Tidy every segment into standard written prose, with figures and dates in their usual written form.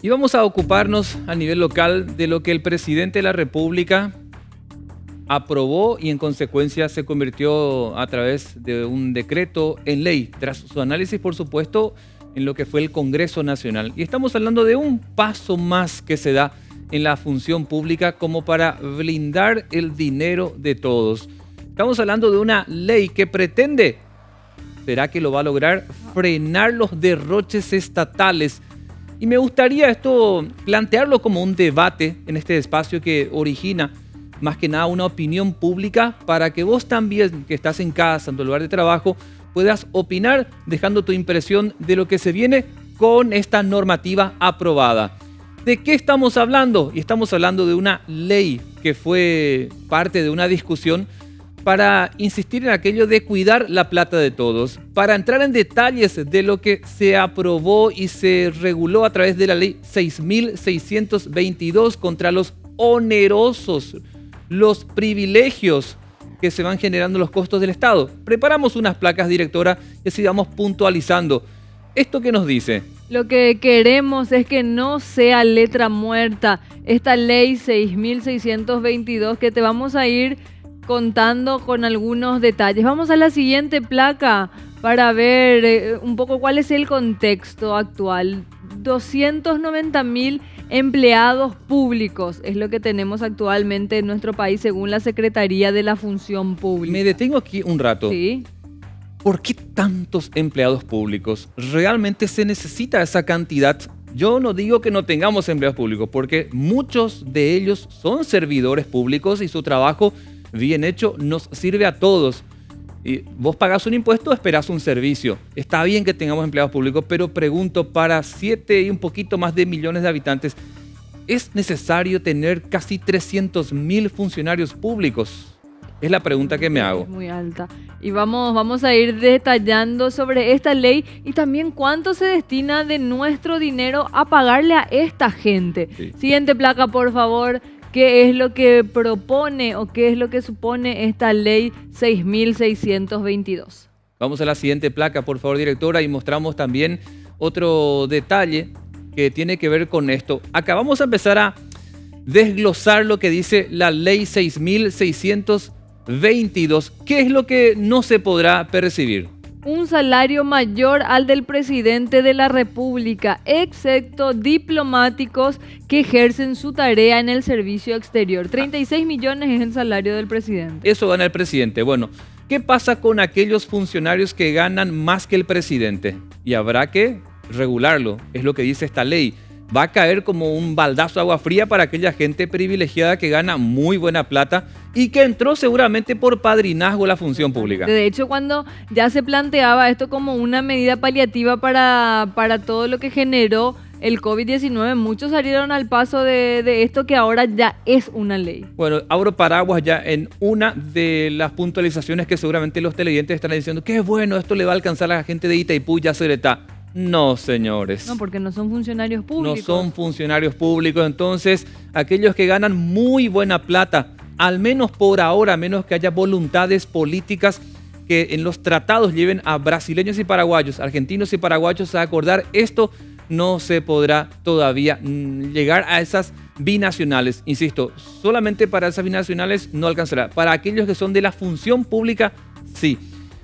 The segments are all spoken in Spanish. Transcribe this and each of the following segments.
Y vamos a ocuparnos a nivel local de lo que el presidente de la República aprobó y en consecuencia se convirtió a través de un decreto en ley, tras su análisis, por supuesto, en lo que fue el Congreso Nacional. Y estamos hablando de un paso más que se da en la función pública como para blindar el dinero de todos. Estamos hablando de una ley que pretende, ¿será que lo va a lograr?, frenar los derroches estatales. Y me gustaría esto plantearlo como un debate en este espacio que origina más que nada una opinión pública para que vos también, que estás en casa, en tu lugar de trabajo, puedas opinar dejando tu impresión de lo que se viene con esta normativa aprobada. ¿De qué estamos hablando? Y estamos hablando de una ley que fue parte de una discusión para insistir en aquello de cuidar la plata de todos, para entrar en detalles de lo que se aprobó y se reguló a través de la ley 6.622 contra los onerosos, los privilegios que se van generando los costos del Estado. Preparamos unas placas, directora, y así vamos puntualizando. ¿Esto qué nos dice? Lo que queremos es que no sea letra muerta esta ley 6.622 que te vamos a ir contando con algunos detalles. Vamos a la siguiente placa para ver un poco cuál es el contexto actual. 290.000 empleados públicos es lo que tenemos actualmente en nuestro país según la Secretaría de la Función Pública. Me detengo aquí un rato. Sí. ¿Por qué tantos empleados públicos? ¿Realmente se necesita esa cantidad? Yo no digo que no tengamos empleados públicos, porque muchos de ellos son servidores públicos y su trabajo bien hecho nos sirve a todos. Y vos pagás un impuesto, esperás un servicio. Está bien que tengamos empleados públicos, pero pregunto, para 7 y un poquito más de millones de habitantes, ¿es necesario tener casi 300.000 funcionarios públicos? Es la pregunta que me hago. Es muy alta. Y vamos a ir detallando sobre esta ley y también cuánto se destina de nuestro dinero a pagarle a esta gente. Sí. Siguiente placa, por favor. ¿Qué es lo que propone o qué es lo que supone esta ley 6.622? Vamos a la siguiente placa, por favor, directora, y mostramos también otro detalle que tiene que ver con esto. Acá vamos a empezar a desglosar lo que dice la ley 6.622. ¿Qué es lo que no se podrá percibir? Un salario mayor al del presidente de la República, excepto diplomáticos que ejercen su tarea en el servicio exterior. 36 millones es el salario del presidente. Eso gana el presidente. Bueno, ¿qué pasa con aquellos funcionarios que ganan más que el presidente? Y habrá que regularlo, es lo que dice esta ley. Va a caer como un baldazo de agua fría para aquella gente privilegiada que gana muy buena plata y que entró seguramente por padrinazgo a la función pública. De hecho, cuando ya se planteaba esto como una medida paliativa para todo lo que generó el COVID-19, muchos salieron al paso de esto que ahora ya es una ley. Bueno, abro paraguas ya en una de las puntualizaciones que seguramente los televidentes están diciendo que bueno, esto le va a alcanzar a la gente de Itaipú, Yacyretá. No, señores. No, porque no son funcionarios públicos. No son funcionarios públicos. Entonces, aquellos que ganan muy buena plata, al menos por ahora, a menos que haya voluntades políticas que en los tratados lleven a brasileños y paraguayos, argentinos y paraguayos a acordar esto, no se podrá todavía llegar a esas binacionales. Insisto, solamente para esas binacionales no alcanzará. Para aquellos que son de la función pública, sí.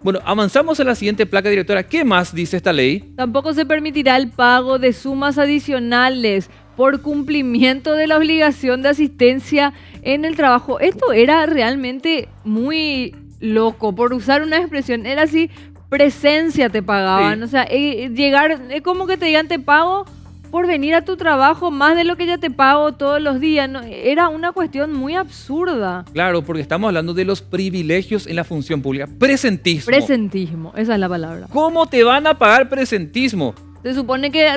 Bueno, avanzamos a la siguiente placa, directora. ¿Qué más dice esta ley? Tampoco se permitirá el pago de sumas adicionales por cumplimiento de la obligación de asistencia en el trabajo. Esto era realmente muy loco, por usar una expresión. Era así, presencia te pagaban. Sí. O sea, llegar, es como que te digan te pago por venir a tu trabajo más de lo que ya te pago todos los días. No, era una cuestión muy absurda. Claro, porque estamos hablando de los privilegios en la función pública. Presentismo. Presentismo, esa es la palabra. ¿Cómo te van a pagar presentismo? Se supone que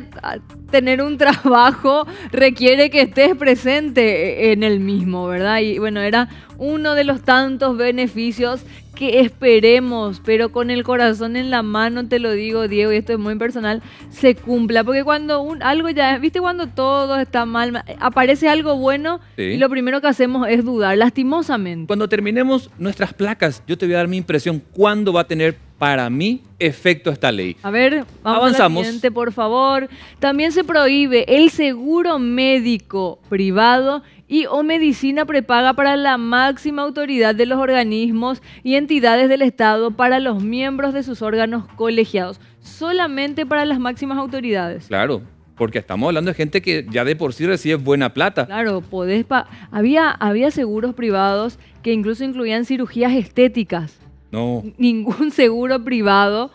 tener un trabajo requiere que estés presente en el mismo, ¿verdad? Y bueno, era uno de los tantos beneficios que esperemos, pero con el corazón en la mano te lo digo, Diego, y esto es muy personal, se cumpla. Porque cuando algo ya, viste, cuando todo está mal, aparece algo bueno, sí, y lo primero que hacemos es dudar, lastimosamente. Cuando terminemos nuestras placas, yo te voy a dar mi impresión, ¿cuándo va a tener para mí, efecto esta ley. A ver, vamos Avanzamos. a la siguiente, por favor. También se prohíbe el seguro médico privado y o medicina prepaga para la máxima autoridad de los organismos y entidades del Estado para los miembros de sus órganos colegiados. Solamente para las máximas autoridades. Claro, porque estamos hablando de gente que ya de por sí recibe buena plata. Claro, había seguros privados que incluso incluían cirugías estéticas. No. Ningún seguro privado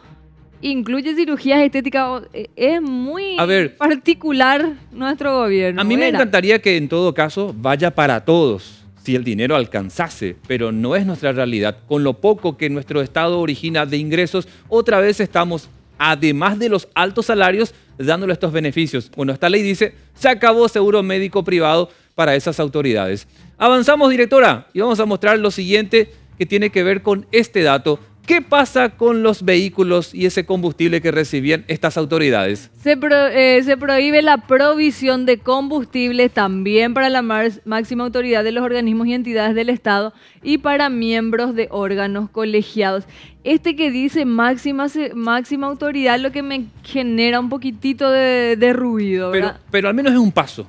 incluye cirugías estéticas. Es muy A ver, particular nuestro gobierno. A mí me Era. encantaría que en todo caso vaya para todos, si el dinero alcanzase, pero no es nuestra realidad. Con lo poco que nuestro Estado origina de ingresos, otra vez estamos, además de los altos salarios, dándole estos beneficios. Bueno, esta ley dice, se acabó seguro médico privado para esas autoridades. Avanzamos, directora, y vamos a mostrar lo siguiente que tiene que ver con este dato. ¿Qué pasa con los vehículos y ese combustible que recibían estas autoridades? Se prohíbe la provisión de combustible también para la máxima autoridad de los organismos y entidades del Estado y para miembros de órganos colegiados. Este que dice máxima autoridad, lo que me genera un poquitito de ruido, ¿verdad? Pero al menos es un paso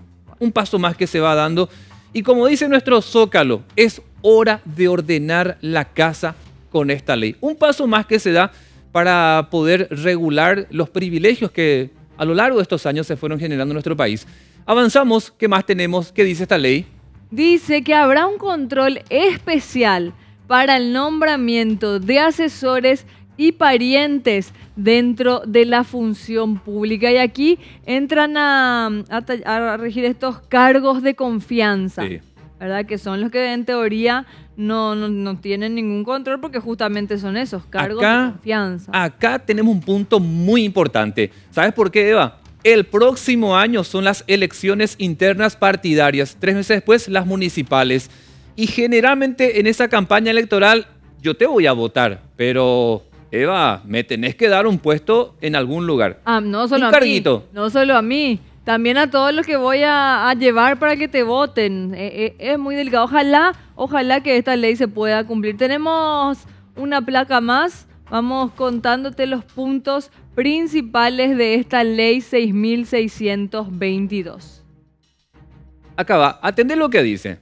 más que se va dando. Y como dice nuestro Zócalo, es hora de ordenar la casa con esta ley. Un paso más que se da para poder regular los privilegios que a lo largo de estos años se fueron generando en nuestro país. Avanzamos, ¿qué más tenemos? ¿Qué dice esta ley? Dice que habrá un control especial para el nombramiento de asesores y parientes dentro de la función pública. Y aquí entran a regir estos cargos de confianza, Sí. ¿verdad? Que son los que en teoría no tienen ningún control porque justamente son esos cargos de confianza. Acá tenemos un punto muy importante. ¿Sabes por qué, Eva? El próximo año son las elecciones internas partidarias, 3 meses después las municipales. Y generalmente en esa campaña electoral yo te voy a votar, pero Eva, me tenés que dar un puesto en algún lugar. No solo Un a carguito. mí, no solo a mí, también a todos los que voy a llevar para que te voten. Es muy delicado. Ojalá que esta ley se pueda cumplir. Tenemos una placa más. Vamos contándote los puntos principales de esta ley 6.622. Acá va, atendé lo que dice.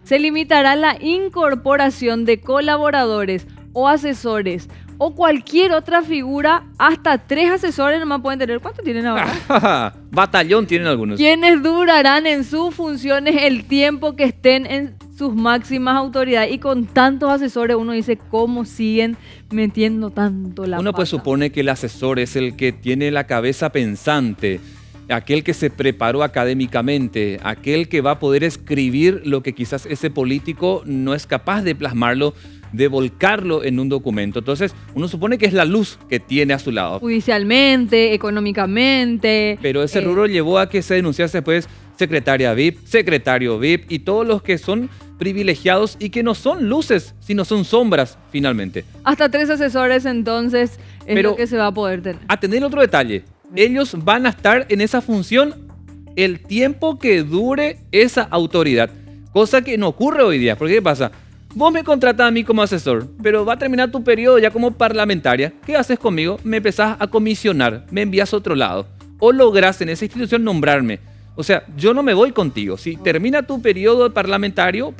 Se limitará la incorporación de colaboradores o asesores o cualquier otra figura, hasta 3 asesores nomás pueden tener. ¿Cuánto tienen ahora? Batallón tienen algunos. Quienes durarán en sus funciones el tiempo que estén en sus máximas autoridades. Y con tantos asesores uno dice, ¿cómo siguen metiendo tanto la Uno pues pata? supone que el asesor es el que tiene la cabeza pensante, aquel que se preparó académicamente, aquel que va a poder escribir lo que quizás ese político no es capaz de plasmarlo, de volcarlo en un documento. Entonces, uno supone que es la luz que tiene a su lado. Judicialmente, económicamente. Pero ese rubro llevó a que se denunciase después secretaria VIP, secretario VIP y todos los que son privilegiados y que no son luces, sino son sombras, finalmente. Hasta 3 asesores, entonces, es Pero lo que se va a poder tener. Atender otro detalle. Ellos van a estar en esa función el tiempo que dure esa autoridad. Cosa que no ocurre hoy día. Porque ¿qué pasa? Vos me contratás a mí como asesor, pero va a terminar tu periodo ya como parlamentaria. ¿Qué haces conmigo? Me empezás a comisionar, me envías a otro lado. O lográs en esa institución nombrarme. O sea, yo no me voy contigo. Si termina tu periodo parlamentaria,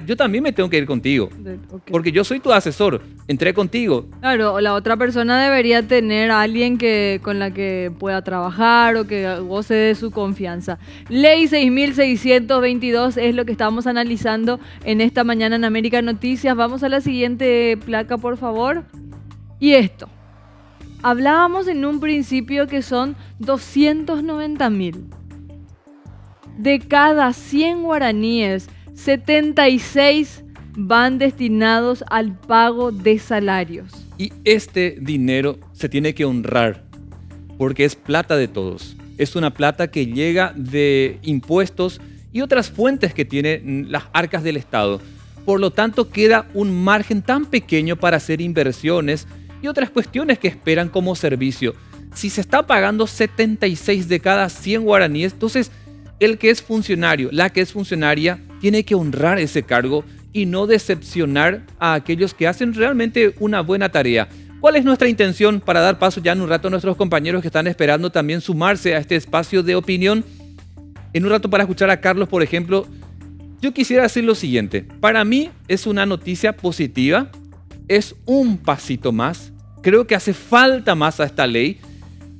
yo también me tengo que ir contigo. Okay. Porque yo soy tu asesor. Entré contigo. Claro, o la otra persona debería tener a alguien con la que pueda trabajar o que goce de su confianza. Ley 6.622 es lo que estamos analizando en esta mañana en América Noticias. Vamos a la siguiente placa, por favor. Y esto. Hablábamos en un principio que son 290.000. De cada 100 guaraníes, 76 van destinados al pago de salarios. Y este dinero se tiene que honrar porque es plata de todos. Es una plata que llega de impuestos y otras fuentes que tienen las arcas del Estado. Por lo tanto, queda un margen tan pequeño para hacer inversiones y otras cuestiones que esperan como servicio. Si se está pagando 76 de cada 100 guaraníes, entonces el que es funcionario, la que es funcionaria, tiene que honrar ese cargo y no decepcionar a aquellos que hacen realmente una buena tarea. ¿Cuál es nuestra intención para dar paso ya en un rato a nuestros compañeros que están esperando también sumarse a este espacio de opinión? En un rato para escuchar a Carlos, por ejemplo, yo quisiera decir lo siguiente. Para mí es una noticia positiva, es un pasito más. Creo que hace falta más a esta ley,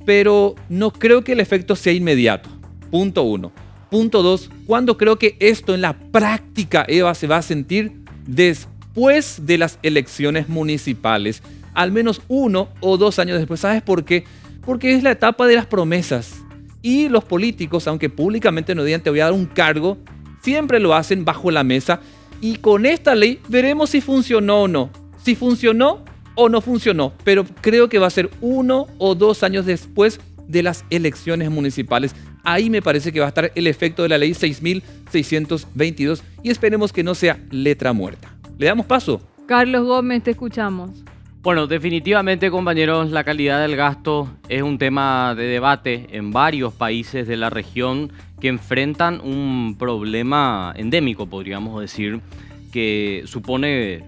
pero no creo que el efecto sea inmediato. Punto 1. Punto 2. ¿Cuándo creo que esto en la práctica, Eva, se va a sentir? Después de las elecciones municipales. Al menos 1 o 2 años después. ¿Sabes por qué? Porque es la etapa de las promesas. Y los políticos, aunque públicamente no digan te voy a dar un cargo, siempre lo hacen bajo la mesa. Y con esta ley veremos si funcionó o no. Si funcionó o no funcionó. Pero creo que va a ser 1 o 2 años después de las elecciones municipales. Ahí me parece que va a estar el efecto de la ley 6.622 y esperemos que no sea letra muerta. ¿Le damos paso? Carlos Gómez, te escuchamos. Bueno, definitivamente, compañeros, la calidad del gasto es un tema de debate en varios países de la región que enfrentan un problema endémico, podríamos decir, que supone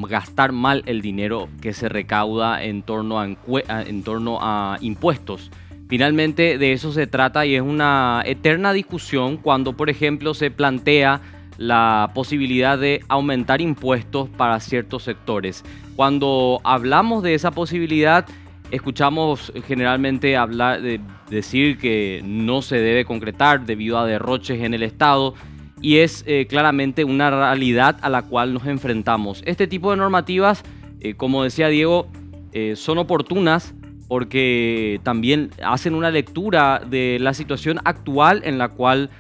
gastar mal el dinero que se recauda en torno a impuestos. Finalmente de eso se trata y es una eterna discusión cuando, por ejemplo, se plantea la posibilidad de aumentar impuestos para ciertos sectores. Cuando hablamos de esa posibilidad, escuchamos generalmente decir que no se debe concretar debido a derroches en el Estado y es claramente una realidad a la cual nos enfrentamos. Este tipo de normativas, como decía Diego, son oportunas porque también hacen una lectura de la situación actual en la cual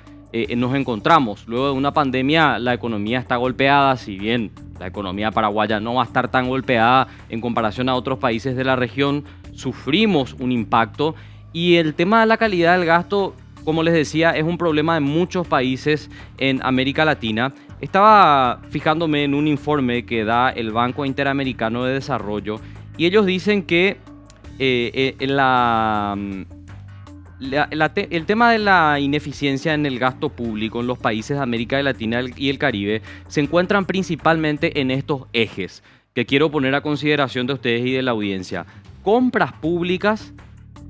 nos encontramos. Luego de una pandemia, la economía está golpeada, si bien la economía paraguaya no va a estar tan golpeada en comparación a otros países de la región, sufrimos un impacto y el tema de la calidad del gasto, como les decía, es un problema de muchos países en América Latina. Estaba fijándome en un informe que da el Banco Interamericano de Desarrollo y ellos dicen que el tema de la ineficiencia en el gasto público en los países de América Latina y el Caribe se encuentran principalmente en estos ejes que quiero poner a consideración de ustedes y de la audiencia. Compras públicas,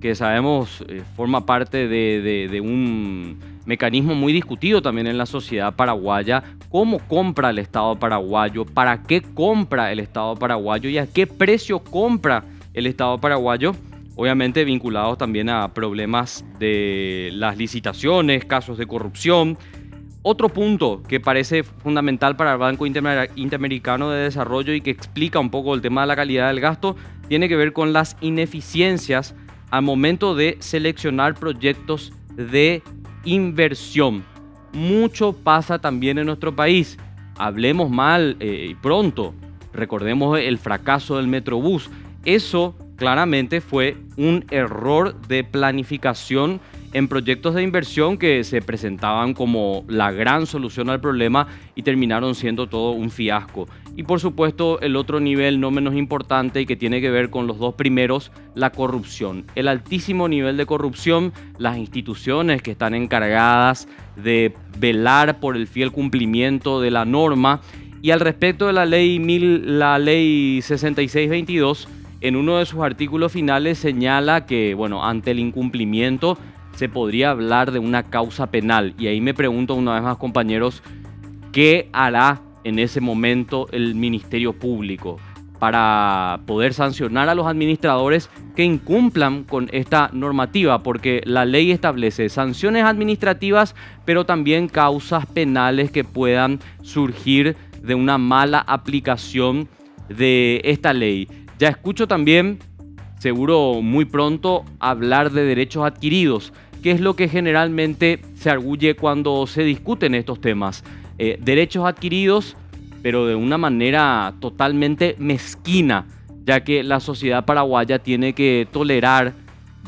que sabemos forma parte de un mecanismo muy discutido también en la sociedad paraguaya. ¿Cómo compra el Estado paraguayo? ¿Para qué compra el Estado paraguayo? ¿Y a qué precio compra el Estado paraguayo? Obviamente vinculados también a problemas de las licitaciones, casos de corrupción. Otro punto que parece fundamental para el Banco Interamericano de Desarrollo y que explica un poco el tema de la calidad del gasto tiene que ver con las ineficiencias al momento de seleccionar proyectos de inversión. Mucho pasa también en nuestro país. Hablemos mal y pronto. Recordemos el fracaso del Metrobús. Eso claramente fue un error de planificación en proyectos de inversión que se presentaban como la gran solución al problema y terminaron siendo todo un fiasco. Y por supuesto el otro nivel no menos importante y que tiene que ver con los dos primeros, la corrupción. El altísimo nivel de corrupción, las instituciones que están encargadas de velar por el fiel cumplimiento de la norma. Y al respecto de la ley 6622, en uno de sus artículos finales señala que, bueno, ante el incumplimiento se podría hablar de una causa penal. Y ahí me pregunto una vez más, compañeros, ¿qué hará en ese momento el Ministerio Público para poder sancionar a los administradores que incumplan con esta normativa? Porque la ley establece sanciones administrativas, pero también causas penales que puedan surgir de una mala aplicación de esta ley. Ya escucho también, seguro muy pronto, hablar de derechos adquiridos, que es lo que generalmente se arguye cuando se discuten estos temas. Derechos adquiridos, pero de una manera totalmente mezquina, ya que la sociedad paraguaya tiene que tolerar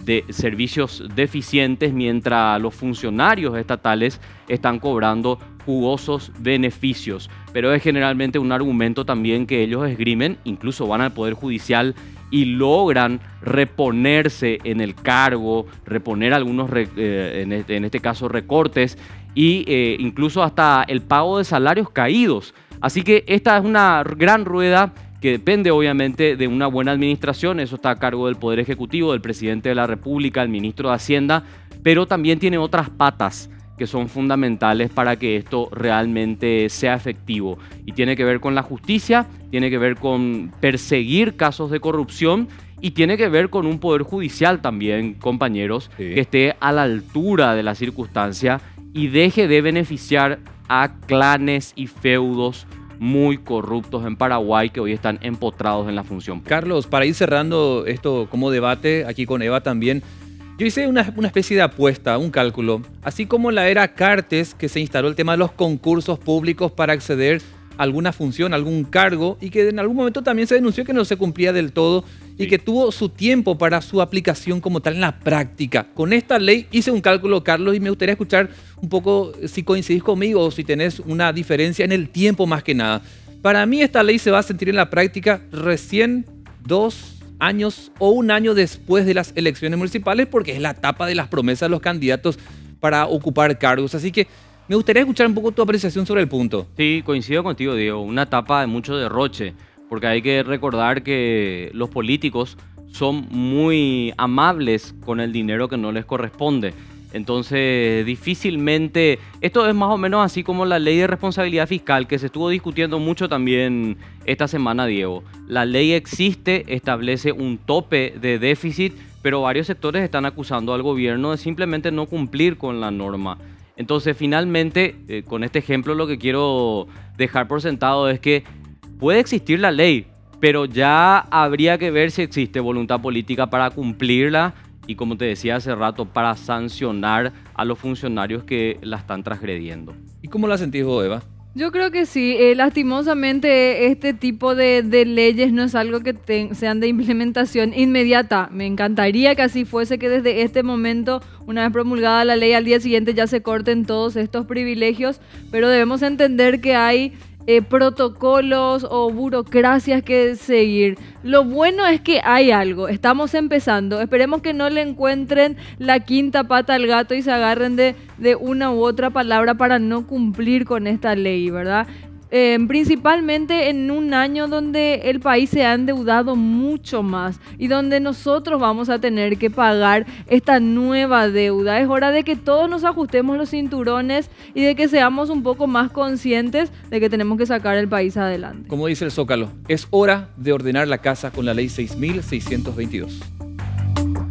de servicios deficientes mientras los funcionarios estatales están cobrando jugosos beneficios. Pero es generalmente un argumento también que ellos esgrimen, incluso van al Poder Judicial y logran reponerse en el cargo, reponer algunos, en este caso, recortes e incluso hasta el pago de salarios caídos. Así que esta es una gran rueda que depende obviamente de una buena administración. Eso está a cargo del Poder Ejecutivo, del Presidente de la República, el Ministro de Hacienda, pero también tiene otras patas que son fundamentales para que esto realmente sea efectivo. Y tiene que ver con la justicia, tiene que ver con perseguir casos de corrupción y tiene que ver con un poder judicial también, compañeros, que esté a la altura de la circunstancia y deje de beneficiar a clanes y feudos muy corruptos en Paraguay que hoy están empotrados en la función pública. Carlos, para ir cerrando esto como debate, aquí con Eva también, yo hice una especie de apuesta, un cálculo. Así como en la era Cartes, que se instaló el tema de los concursos públicos para acceder a alguna función, algún cargo, y que en algún momento también se denunció que no se cumplía del todo y que tuvo su tiempo para su aplicación como tal en la práctica. Con esta ley hice un cálculo, Carlos, y me gustaría escuchar un poco si coincidís conmigo o si tenés una diferencia en el tiempo más que nada. Para mí esta ley se va a sentir en la práctica recién 2 años o 1 año después de las elecciones municipales, porque es la etapa de las promesas de los candidatos para ocupar cargos. Así que me gustaría escuchar un poco tu apreciación sobre el punto. Sí, coincido contigo, Diego. Una etapa de mucho derroche, porque hay que recordar que los políticos son muy amables con el dinero que no les corresponde. Entonces, difícilmente, esto es más o menos así como la ley de responsabilidad fiscal, que se estuvo discutiendo mucho también esta semana, Diego. La ley existe, establece un tope de déficit, pero varios sectores están acusando al gobierno de simplemente no cumplir con la norma. Entonces, finalmente, con este ejemplo lo que quiero dejar por sentado es que puede existir la ley, pero ya habría que ver si existe voluntad política para cumplirla y, como te decía hace rato, para sancionar a los funcionarios que la están transgrediendo. ¿Y cómo la sentís vos, Eva? Yo creo que sí. Lastimosamente, este tipo de leyes no es algo que sean de implementación inmediata. Me encantaría que así fuese, que desde este momento, una vez promulgada la ley, al día siguiente ya se corten todos estos privilegios, pero debemos entender que hay protocolos o burocracias que seguir. Lo bueno es que hay algo, estamos empezando. Esperemos que no le encuentren la quinta pata al gato y se agarren de una u otra palabra para no cumplir con esta ley, ¿verdad? Principalmente en un año donde el país se ha endeudado mucho más y donde nosotros vamos a tener que pagar esta nueva deuda. Es hora de que todos nos ajustemos los cinturones y de que seamos un poco más conscientes de que tenemos que sacar el país adelante. Como dice el Zócalo, es hora de ordenar la casa con la ley 6.622.